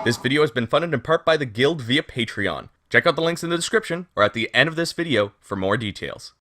This video has been funded in part by the Guild via Patreon. Check out the links in the description or at the end of this video for more details.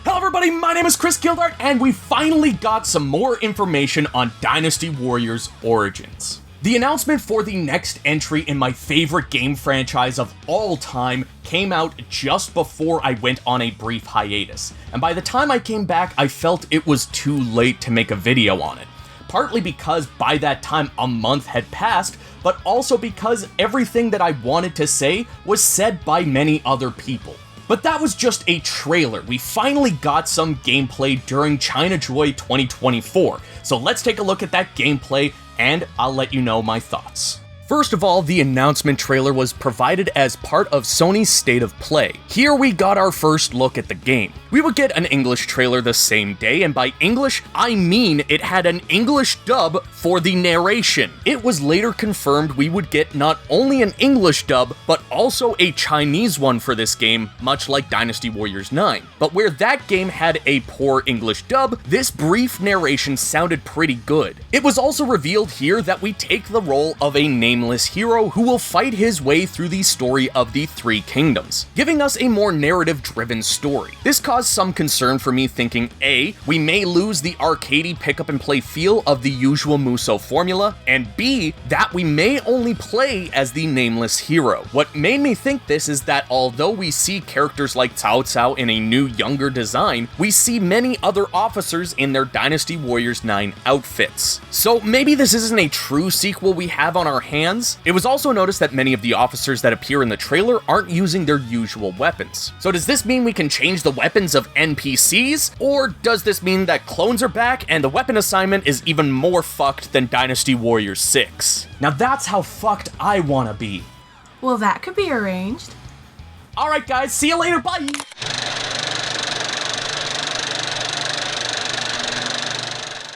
Hello everybody, my name is Chris Gildart, and we finally got some more information on Dynasty Warriors Origins. The announcement for the next entry in my favorite game franchise of all time came out just before I went on a brief hiatus, and by the time I came back, I felt it was too late to make a video on it. Partly because by that time a month had passed, but also because everything that I wanted to say was said by many other people. But that was just a trailer. We finally got some gameplay during ChinaJoy 2024, so let's take a look at that gameplay and I'll let you know my thoughts. First of all, the announcement trailer was provided as part of Sony's State of Play. Here we got our first look at the game. We would get an English trailer the same day, and by English, I mean it had an English dub for the narration. It was later confirmed we would get not only an English dub, but also a Chinese one for this game, much like Dynasty Warriors 9. But where that game had a poor English dub, this brief narration sounded pretty good. It was also revealed here that we take the role of a nameless hero who will fight his way through the story of the Three Kingdoms, giving us a more narrative-driven story. This caused some concern for me, thinking A, we may lose the arcadey pick-up-and-play feel of the usual Musou formula, and B, that we may only play as the nameless hero. What made me think this is that although we see characters like Cao Cao in a new, younger design, we see many other officers in their Dynasty Warriors 9 outfits. So maybe this isn't a true sequel we have on our hands. It was also noticed that many of the officers that appear in the trailer aren't using their usual weapons. So does this mean we can change the weapons of NPCs? Or does this mean that clones are back and the weapon assignment is even more fucked than Dynasty Warriors 6? Now that's how fucked I wanna be. Well, that could be arranged. Alright guys, see you later, bye!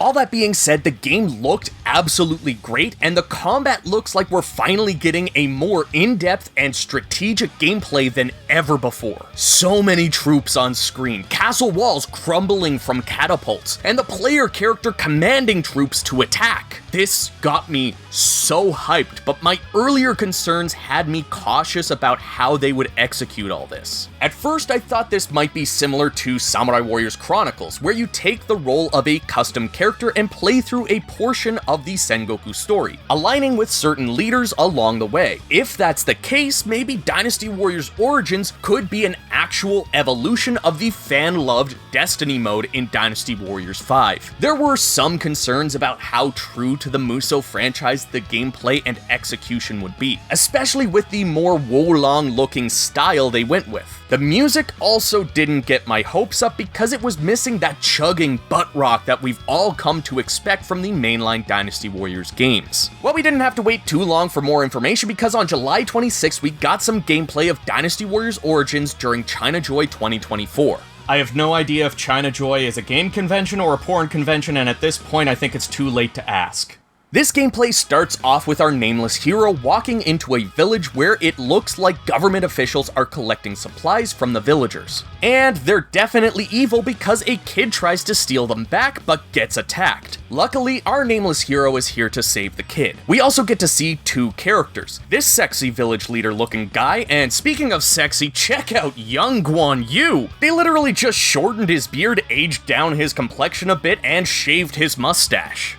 All that being said, the game looked absolutely great, and the combat looks like we're finally getting a more in-depth and strategic gameplay than ever before. So many troops on screen, castle walls crumbling from catapults, and the player character commanding troops to attack. This got me so hyped, but my earlier concerns had me cautious about how they would execute all this. At first, I thought this might be similar to Samurai Warriors Chronicles, where you take the role of a custom character and play through a portion of the Sengoku story, aligning with certain leaders along the way. If that's the case, maybe Dynasty Warriors Origins could be an actual evolution of the fan-loved Destiny mode in Dynasty Warriors 5. There were some concerns about how true to the Musou franchise the gameplay and execution would be, especially with the more Wolong looking style they went with. The music also didn't get my hopes up because it was missing that chugging butt rock that we've all come to expect from the mainline Dynasty Warriors games. Well, we didn't have to wait too long for more information because on July 26th we got some gameplay of Dynasty Warriors Origins during ChinaJoy 2024. I have no idea if ChinaJoy is a game convention or a porn convention, and at this point I think it's too late to ask. This gameplay starts off with our nameless hero walking into a village where it looks like government officials are collecting supplies from the villagers. And they're definitely evil because a kid tries to steal them back but gets attacked. Luckily, our nameless hero is here to save the kid. We also get to see two characters. This sexy village leader looking guy, and speaking of sexy, check out young Guan Yu! They literally just shortened his beard, aged down his complexion a bit, and shaved his mustache.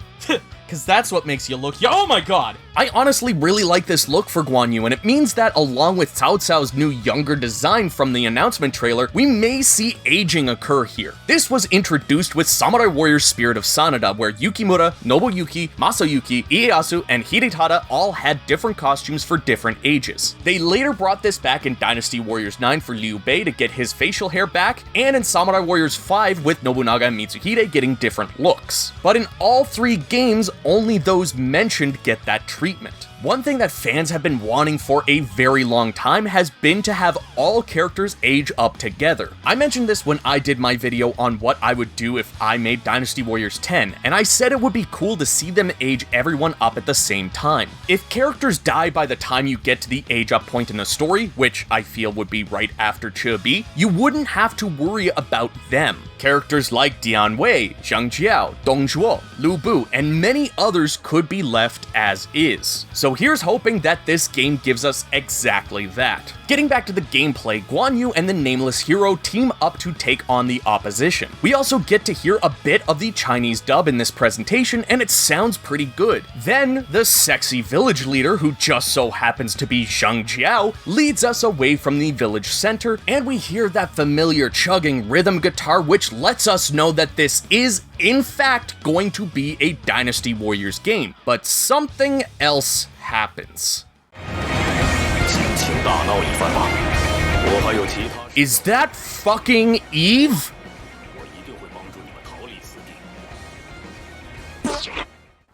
Because that's what makes you look. Oh my god! I honestly really like this look for Guan Yu, and it means that along with Cao Cao's new younger design from the announcement trailer, we may see aging occur here. This was introduced with Samurai Warriors Spirit of Sanada, where Yukimura, Nobuyuki, Masayuki, Ieyasu, and Hidetada all had different costumes for different ages. They later brought this back in Dynasty Warriors 9 for Liu Bei to get his facial hair back, and in Samurai Warriors 5 with Nobunaga and Mitsuhide getting different looks. But in all three games, only those mentioned get that treatment. One thing that fans have been wanting for a very long time has been to have all characters age up together. I mentioned this when I did my video on what I would do if I made Dynasty Warriors 10, and I said it would be cool to see them age everyone up at the same time. If characters die by the time you get to the age up point in the story, which I feel would be right after Chebi, you wouldn't have to worry about them. Characters like Dian Wei, Zhang Jiao, Dong Zhuo, Lu Bu, and many others could be left as is. So here's hoping that this game gives us exactly that. Getting back to the gameplay, Guan Yu and the Nameless Hero team up to take on the opposition. We also get to hear a bit of the Chinese dub in this presentation, and it sounds pretty good. Then, the sexy village leader, who just so happens to be Zhang Jiao, leads us away from the village center, and we hear that familiar chugging rhythm guitar, which lets us know that this is, in fact, going to be a Dynasty Warriors game. But something else happens. Is that fucking Eve?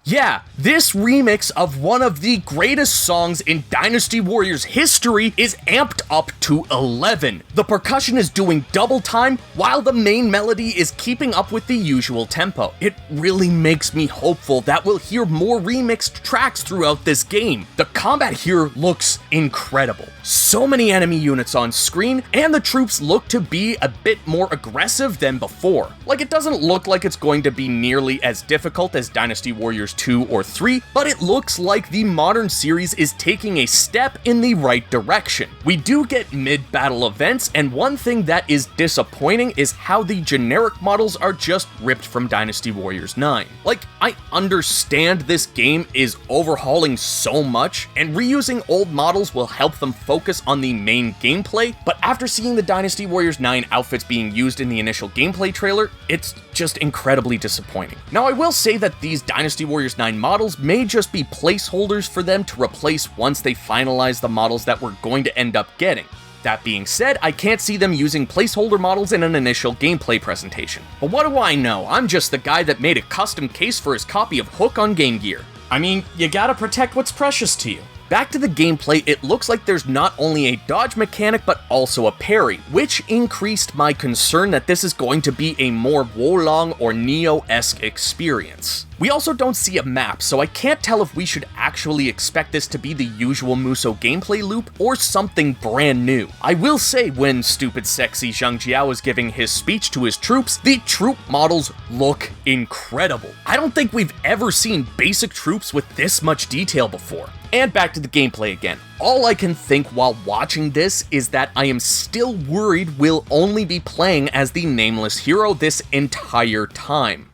Yeah, this remix of one of the greatest songs in Dynasty Warriors history is amped up to 11. The percussion is doing double time while the main melody is keeping up with the usual tempo. It really makes me hopeful that we'll hear more remixed tracks throughout this game. The combat here looks incredible. So many enemy units on screen, and the troops look to be a bit more aggressive than before. Like, it doesn't look like it's going to be nearly as difficult as Dynasty Warriors 2 or 3, but it looks like the modern series is taking a step in the right direction. We do get mid-battle events, and one thing that is disappointing is how the generic models are just ripped from Dynasty Warriors 9. Like, I understand this game is overhauling so much, and reusing old models will help them focus on the main gameplay, but after seeing the Dynasty Warriors 9 outfits being used in the initial gameplay trailer, it's just incredibly disappointing. Now, I will say that these Dynasty Warriors 9 models may just be placeholders for them to replace once they finalize the models that we're going to end up getting. That being said, I can't see them using placeholder models in an initial gameplay presentation. But what do I know? I'm just the guy that made a custom case for his copy of Hook on Game Gear. I mean, you gotta protect what's precious to you. Back to the gameplay, it looks like there's not only a dodge mechanic, but also a parry, which increased my concern that this is going to be a more Wolong or Neo-esque experience. We also don't see a map, so I can't tell if we should actually expect this to be the usual Musou gameplay loop or something brand new. I will say, when stupid sexy Zhang Jiao is giving his speech to his troops, the troop models look incredible. I don't think we've ever seen basic troops with this much detail before. And back to the gameplay again. All I can think while watching this is that I am still worried we'll only be playing as the Nameless Hero this entire time.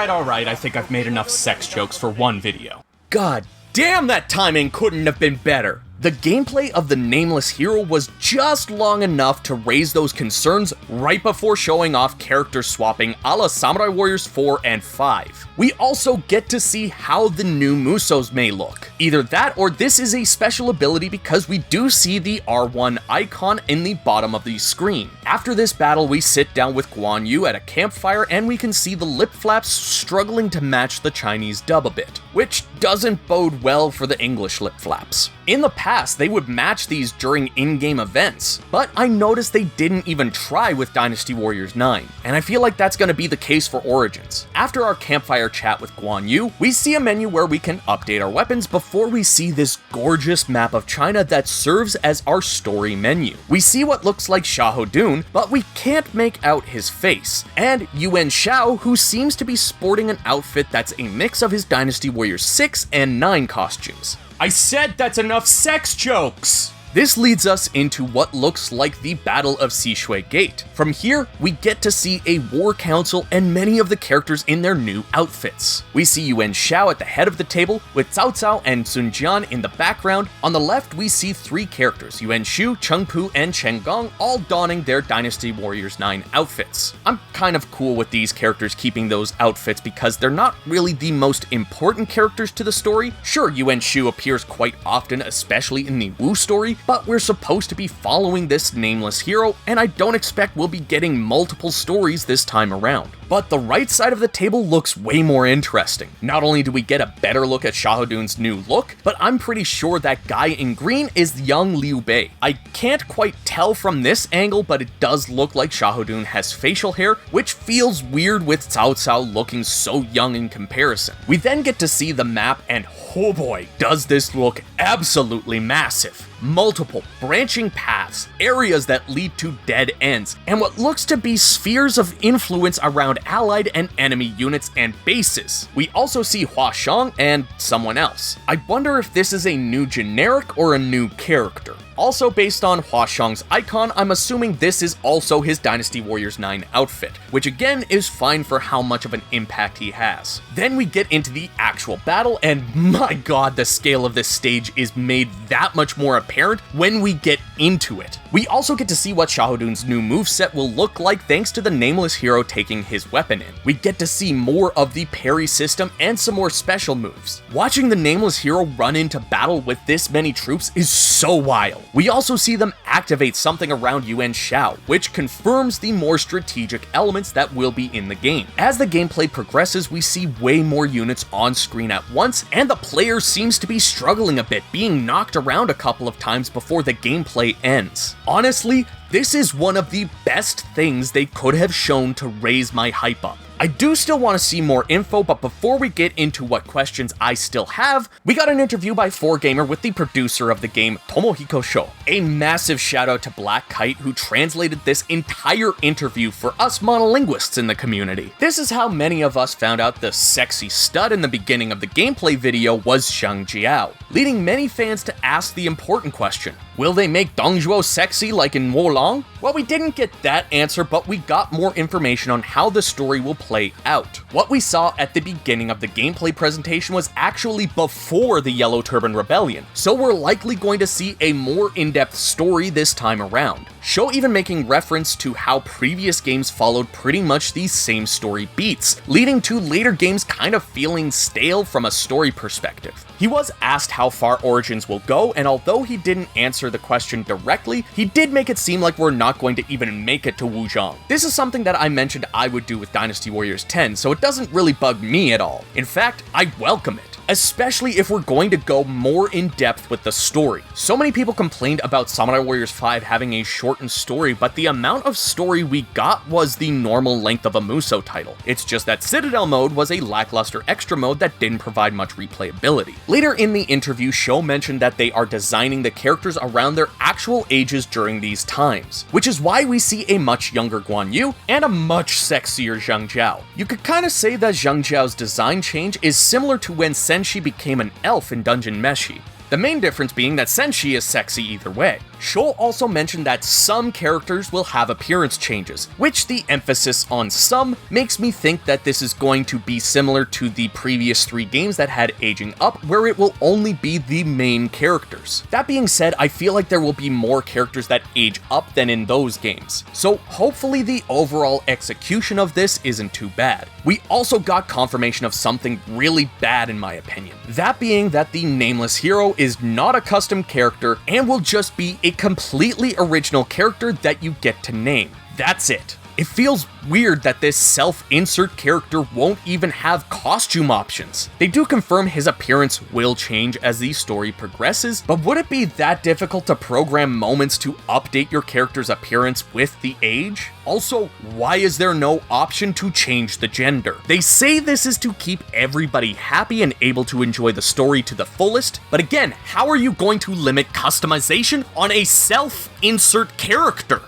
Alright, I think I've made enough sex jokes for one video. God damn, that timing couldn't have been better. The gameplay of the Nameless Hero was just long enough to raise those concerns right before showing off character swapping a la Samurai Warriors 4 and 5. We also get to see how the new Musos may look. Either that or this is a special ability because we do see the R1 icon in the bottom of the screen. After this battle, we sit down with Guan Yu at a campfire and we can see the lip flaps struggling to match the Chinese dub a bit, which doesn't bode well for the English lip flaps. In the past, they would match these during in-game events, but I noticed they didn't even try with Dynasty Warriors 9, and I feel like that's going to be the case for Origins. After our campfire chat with Guan Yu, we see a menu where we can update our weapons before we see this gorgeous map of China that serves as our story menu. We see what looks like Xiahou Dun, but we can't make out his face, and Yuan Shao, who seems to be sporting an outfit that's a mix of his Dynasty Warriors 6 and 9 costumes. I said that's enough sex jokes! This leads us into what looks like the Battle of Sishui Gate. From here, we get to see a war council and many of the characters in their new outfits. We see Yuan Shao at the head of the table, with Cao Cao and Sun Jian in the background. On the left, we see three characters, Yuan Shu, Cheng Pu, and Chen Gong, all donning their Dynasty Warriors 9 outfits. I'm kind of cool with these characters keeping those outfits because they're not really the most important characters to the story. Sure, Yuan Shu appears quite often, especially in the Wu story, but we're supposed to be following this Nameless Hero, and I don't expect we'll be getting multiple stories this time around. But the right side of the table looks way more interesting. Not only do we get a better look at Xiaohudun's new look, but I'm pretty sure that guy in green is young Liu Bei. I can't quite tell from this angle, but it does look like Xiaohudun has facial hair, which feels weird with Cao Cao looking so young in comparison. We then get to see the map, and oh boy, does this look absolutely massive. Multiple branching paths, areas that lead to dead ends, and what looks to be spheres of influence around allied and enemy units and bases. We also see Huashang and someone else. I wonder if this is a new generic or a new character. Also based on Huashang's icon, I'm assuming this is also his Dynasty Warriors 9 outfit, which again is fine for how much of an impact he has. Then we get into the actual battle, and my god, the scale of this stage is made that much more apparent when we get into it. We also get to see what Xiaohudun's new moveset will look like thanks to the nameless hero taking his weapon in. We get to see more of the parry system and some more special moves. Watching the nameless hero run into battle with this many troops is so wild. We also see them activate something around Yuan Shao, which confirms the more strategic elements that will be in the game. As the gameplay progresses, we see way more units on screen at once, and the player seems to be struggling a bit, being knocked around a couple of times before the gameplay ends. Honestly, this is one of the best things they could have shown to raise my hype up. I do still want to see more info, but before we get into what questions I still have, we got an interview by 4Gamer with the producer of the game, Tomohiko Sho. A massive shout out to Black Kite, who translated this entire interview for us monolinguists in the community. This is how many of us found out the sexy stud in the beginning of the gameplay video was Zhang Jiao, leading many fans to ask the important question: will they make Dong Zhuo sexy like in Wolong? Well, we didn't get that answer, but we got more information on how the story will play out. What we saw at the beginning of the gameplay presentation was actually before the Yellow Turban Rebellion, so we're likely going to see a more in-depth story this time around. Sho even making reference to how previous games followed pretty much these same story beats, leading to later games kind of feeling stale from a story perspective. He was asked how far Origins will go, and although he didn't answer the question directly, he did make it seem like we're not going to even make it to Wuzhong. This is something that I mentioned I would do with Dynasty Warriors 10, so it doesn't really bug me at all. In fact, I welcome it, especially if we're going to go more in depth with the story. So many people complained about Samurai Warriors 5 having a shortened story, but the amount of story we got was the normal length of a Musou title. It's just that Citadel mode was a lackluster extra mode that didn't provide much replayability. Later in the interview, Sho mentioned that they are designing the characters around their actual ages during these times, which is why we see a much younger Guan Yu and a much sexier Zhang Jiao. You could kind of say that Zhang Jiao's design change is similar to when Senshi became an elf in Dungeon Meshi. The main difference being that Senshi is sexy either way. Sho also mentioned that some characters will have appearance changes, which the emphasis on some makes me think that this is going to be similar to the previous 3 games that had aging up, where it will only be the main characters. That being said, I feel like there will be more characters that age up than in those games, so hopefully the overall execution of this isn't too bad. We also got confirmation of something really bad in my opinion, that being that the nameless hero is not a custom character and will just be a completely original character that you get to name. That's it. It feels weird that this self-insert character won't even have costume options. They do confirm his appearance will change as the story progresses, but would it be that difficult to program moments to update your character's appearance with the age? Also, why is there no option to change the gender? They say this is to keep everybody happy and able to enjoy the story to the fullest, but again, how are you going to limit customization on a self-insert character?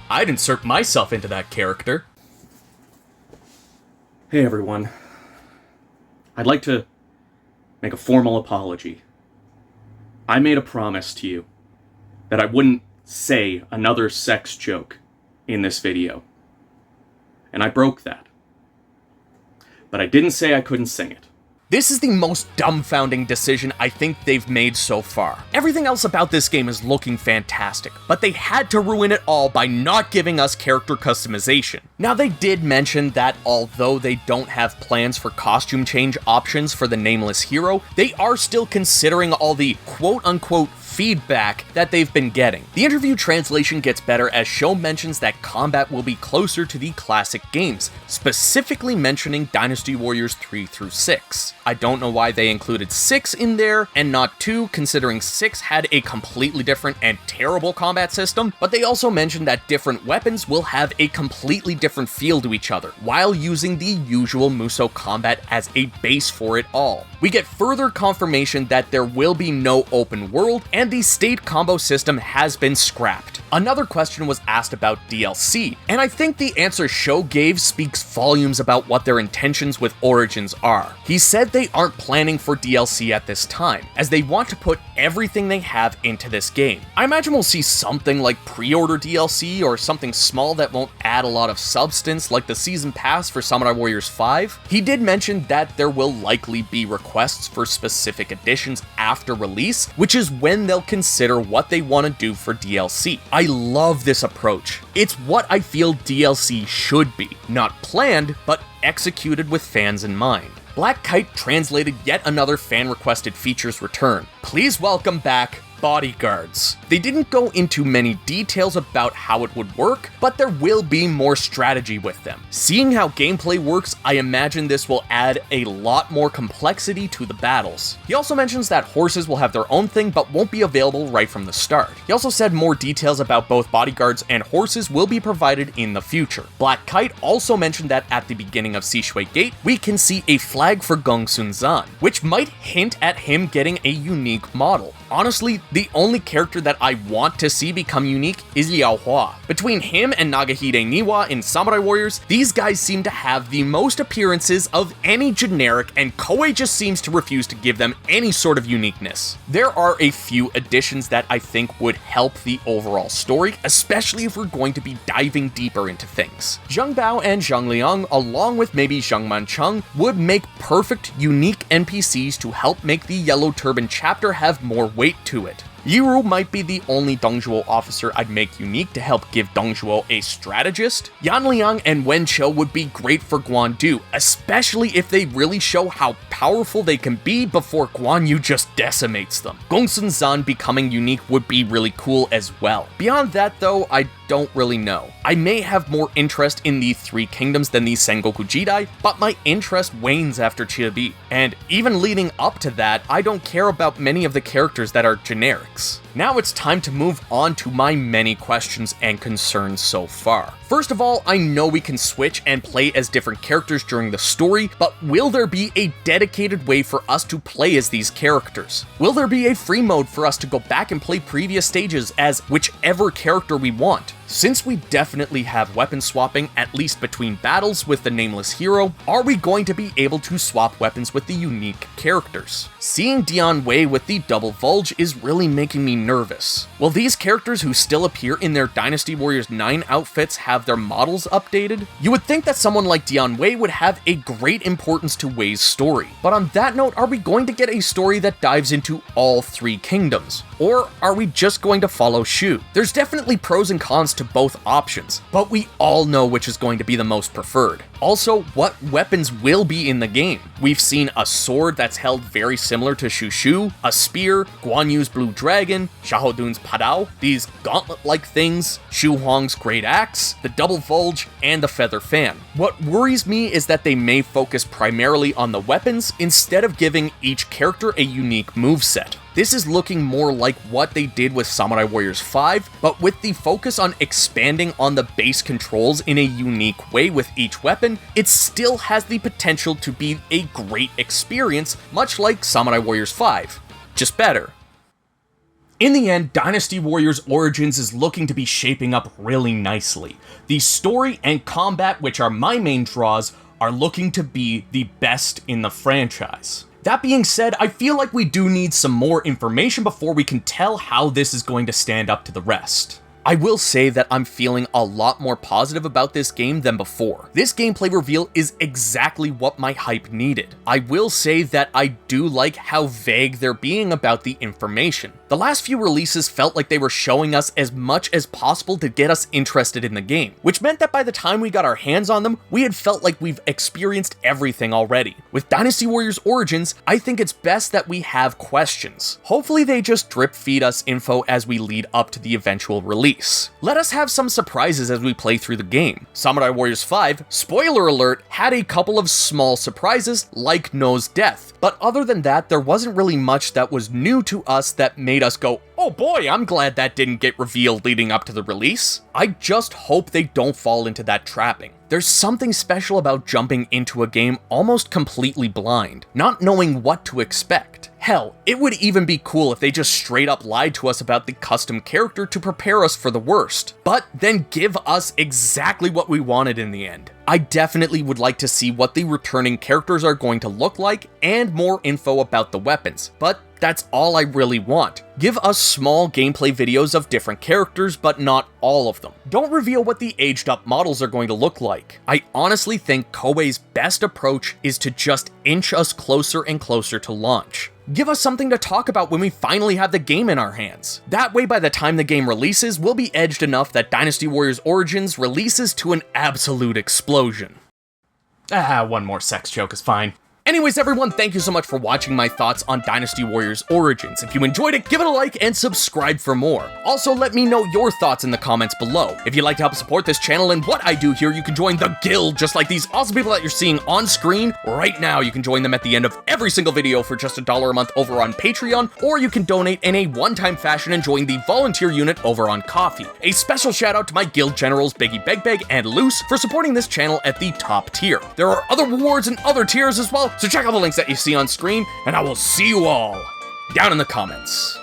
I'd insert myself into that character. Hey everyone. I'd like to make a formal apology. I made a promise to you that I wouldn't say another sex joke in this video. And I broke that. But I didn't say I couldn't sing it. This is the most dumbfounding decision I think they've made so far. Everything else about this game is looking fantastic, but they had to ruin it all by not giving us character customization. Now, they did mention that although they don't have plans for costume change options for the nameless hero, they are still considering all the quote-unquote feedback that they've been getting. The interview translation gets better as Sho mentions that combat will be closer to the classic games, specifically mentioning Dynasty Warriors 3 through 6. I don't know why they included 6 in there and not 2, considering 6 had a completely different and terrible combat system, but they also mentioned that different weapons will have a completely different feel to each other, while using the usual Musou combat as a base for it all. We get further confirmation that there will be no open world, and the state combo system has been scrapped. Another question was asked about DLC, and I think the answer Sho gave speaks volumes about what their intentions with Origins are. He said they aren't planning for DLC at this time, as they want to put everything they have into this game. I imagine we'll see something like pre-order DLC or something small that won't add a lot of substance like the Season Pass for Samurai Warriors 5. He did mention that there will likely be requests for specific editions after release, which is when they'll consider what they want to do for DLC. I love this approach. It's what I feel DLC should be. Not planned, but executed with fans in mind. Black Kite translated yet another fan-requested feature's return. Please welcome back bodyguards. They didn't go into many details about how it would work, but there will be more strategy with them. Seeing how gameplay works, I imagine this will add a lot more complexity to the battles. He also mentions that horses will have their own thing but won't be available right from the start. He also said more details about both bodyguards and horses will be provided in the future. Black Kite also mentioned that at the beginning of Sishui Gate, we can see a flag for Gongsun Zan, which might hint at him getting a unique model. Honestly, the only character that I want to see become unique is Liao Hua. Between him and Nagahide Niwa in Samurai Warriors, these guys seem to have the most appearances of any generic, and Koei just seems to refuse to give them any sort of uniqueness. There are a few additions that I think would help the overall story, especially if we're going to be diving deeper into things. Zheng Bao and Zhang Liang, along with maybe Zhang Mancheng, would make perfect, unique NPCs to help make the Yellow Turban chapter have more weight to it. Yiru might be the only Dongzhuo officer I'd make unique to help give Dongzhuo a strategist. Yan Liang and Wen Chou would be great for Guan Du, especially if they really show how powerful they can be before Guan Yu just decimates them. Gongsun Zan becoming unique would be really cool as well. Beyond that though, I don't really know. I may have more interest in the Three Kingdoms than the Sengoku Jidai, but my interest wanes after Chiabi. And even leading up to that, I don't care about many of the characters that are generics. Now it's time to move on to my many questions and concerns so far. First of all, I know we can switch and play as different characters during the story, but will there be a dedicated way for us to play as these characters? Will there be a free mode for us to go back and play previous stages as whichever character we want? Since we definitely have weapon swapping, at least between battles with the nameless hero, are we going to be able to swap weapons with the unique characters? Seeing Dian Wei with the double Vulge is really making me nervous. Will these characters who still appear in their Dynasty Warriors 9 outfits have their models updated? You would think that someone like Dian Wei would have a great importance to Wei's story, but on that note, are we going to get a story that dives into all three kingdoms? Or are we just going to follow Shu? There's definitely pros and cons to both options, but we all know which is going to be the most preferred. Also, what weapons will be in the game? We've seen a sword that's held very similar to Shushu, a spear, Guan Yu's Blue Dragon, Xiahou Padao, these gauntlet-like things, Shu Huang's Great Axe, the Double Vulge, and the Feather Fan. What worries me is that they may focus primarily on the weapons instead of giving each character a unique moveset. This is looking more like what they did with Samurai Warriors 5, but with the focus on expanding on the base controls in a unique way with each weapon, it still has the potential to be a great experience, much like Samurai Warriors 5, just better. In the end, Dynasty Warriors Origins is looking to be shaping up really nicely. The story and combat, which are my main draws, are looking to be the best in the franchise. That being said, I feel like we do need some more information before we can tell how this is going to stand up to the rest. I will say that I'm feeling a lot more positive about this game than before. This gameplay reveal is exactly what my hype needed. I will say that I do like how vague they're being about the information. The last few releases felt like they were showing us as much as possible to get us interested in the game, which meant that by the time we got our hands on them, we had felt like we've experienced everything already. With Dynasty Warriors Origins, I think it's best that we have questions. Hopefully they just drip feed us info as we lead up to the eventual release. Let us have some surprises as we play through the game. Samurai Warriors 5, spoiler alert, had a couple of small surprises like No's death, but other than that, there wasn't really much that was new to us that made us go, oh boy, I'm glad that didn't get revealed leading up to the release. I just hope they don't fall into that trapping. There's something special about jumping into a game almost completely blind, not knowing what to expect. Hell, it would even be cool if they just straight up lied to us about the custom character to prepare us for the worst, but then give us exactly what we wanted in the end. I definitely would like to see what the returning characters are going to look like and more info about the weapons, but that's all I really want. Give us small gameplay videos of different characters, but not all of them. Don't reveal what the aged up models are going to look like. I honestly think Koei's best approach is to just inch us closer and closer to launch. Give us something to talk about when we finally have the game in our hands. That way, by the time the game releases, we'll be edged enough that Dynasty Warriors Origins releases to an absolute explosion. One more sex joke is fine. Anyways, everyone, thank you so much for watching my thoughts on Dynasty Warriors Origins. If you enjoyed it, give it a like and subscribe for more. Also, let me know your thoughts in the comments below. If you'd like to help support this channel and what I do here, you can join the Guild, just like these awesome people that you're seeing on screen right now. You can join them at the end of every single video for just $1 a month over on Patreon, or you can donate in a one-time fashion and join the volunteer unit over on Ko-fi. A special shout out to my Guild Generals Biggie Beg and Loose for supporting this channel at the top tier. There are other rewards and other tiers as well, so check out the links that you see on screen, and I will see you all down in the comments.